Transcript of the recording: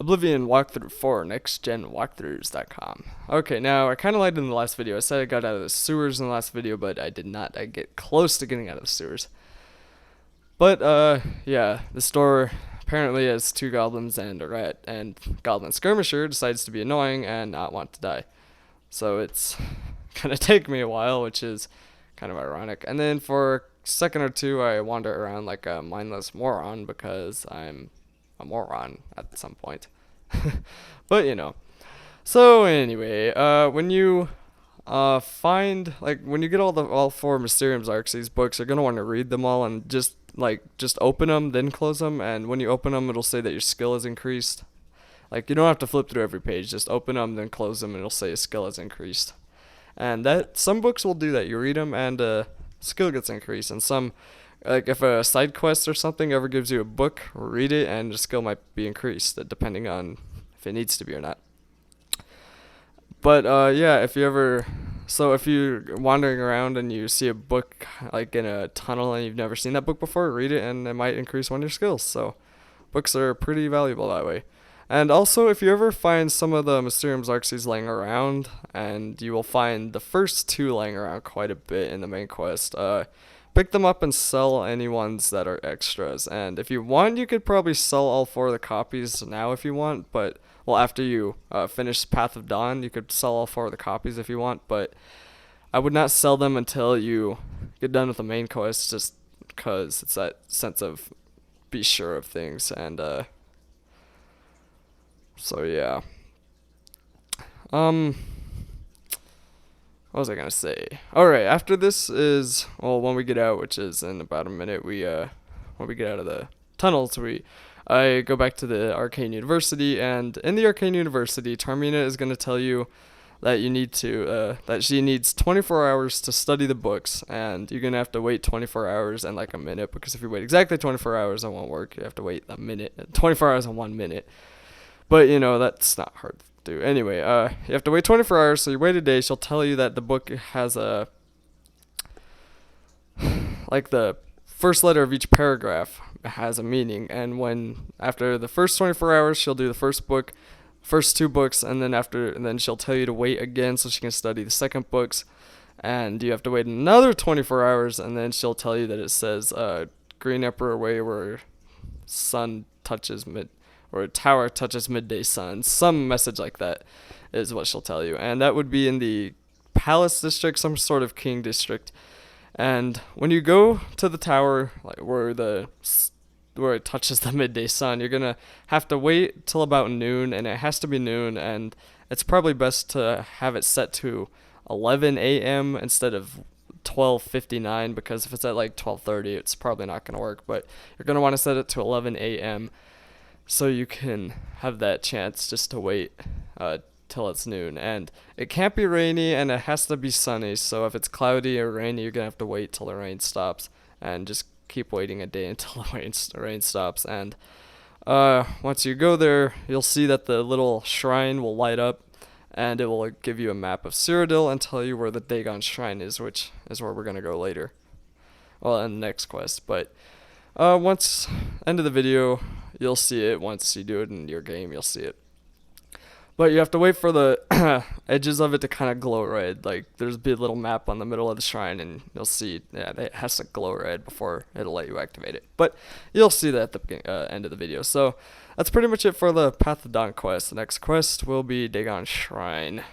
Oblivion walkthrough for nextgenwalkthroughs.com. Okay, now I kind of lied in the last video. I said I got out of the sewers in the last video, but I did not. I get close to getting out of the sewers. But, yeah, the store apparently has two goblins and a rat, and Goblin Skirmisher decides to be annoying and not want to die. So it's gonna take me a while, which is kind of ironic. And then for a second or two, I wander around like a mindless moron because I'm a moron at some point. But you know. So anyway, when you find, like, when you get all four Mysterium Xerxes books, you're gonna want to read them all and just open them, then close them. And when you open them, it'll say that your skill is increased. Like, you don't have to flip through every page. Just open them, then close them, and it'll say your skill is increased. And that some books will do that. You read them, and skill gets increased. And some, like if a side quest or something ever gives you a book, read it, and your skill might be increased, depending on if it needs to be or not. But yeah, if you're wandering around and you see a book like in a tunnel and you've never seen that book before, read it, and it might increase one of your skills. So books are pretty valuable that way. And also, if you ever find some of the Mysterium Xerxes laying around, and you will find the first two laying around quite a bit in the main quest, pick them up and sell any ones that are extras. And if you want, you could probably sell all four of the copies now if you want, but, well, after you finish Path of Dawn, you could sell all four of the copies if you want, but I would not sell them until you get done with the main quest, just because it's that sense of be sure of things. And so yeah. What was I gonna say? Alright, after this is, well, when we get out, which is in about a minute, when we get out of the tunnels, I go back to the Arcane University, and in the Arcane University, Tarmina is gonna tell you that that she needs 24 hours to study the books, and you're gonna have to wait 24 hours and like a minute, because if you wait exactly 24 hours, it won't work. You have to wait a minute, 24 hours and 1 minute. But, you know, that's not hard to do. Anyway, you have to wait 24 hours, so you wait a day. She'll tell you that the book has like the first letter of each paragraph has a meaning. And after the first 24 hours, she'll do the first two books, and then she'll tell you to wait again so she can study the second books. And you have to wait another 24 hours, and then she'll tell you that it says, Green Emperor Way, where sun touches or a tower touches midday sun. Some message like that is what she'll tell you. And that would be in the Palace District, some sort of King District. And when you go to the tower, like where it touches the midday sun, you're going to have to wait till about noon, and it has to be noon, and it's probably best to have it set to 11 a.m. instead of 12:59, because if it's at like 12:30, it's probably not going to work. But you're going to want to set it to 11 a.m. so you can have that chance just to wait till it's noon. And it can't be rainy, and it has to be sunny. So if it's cloudy or rainy, you're going to have to wait till the rain stops, and just keep waiting a day until the rain stops. And once you go there, you'll see that the little shrine will light up, and it will give you a map of Cyrodiil and tell you where the Dagon shrine is, which is where we're going to go later. Well, in the next quest. But once end of the video, you'll see it. Once you do it in your game, you'll see it. But you have to wait for the edges of it to kind of glow red. Like, there's a big little map on the middle of the shrine, and you'll see, yeah, it has to glow red before it'll let you activate it. But you'll see that at the end of the video. So that's pretty much it for the Path of Dawn quest. The next quest will be Dagon Shrine.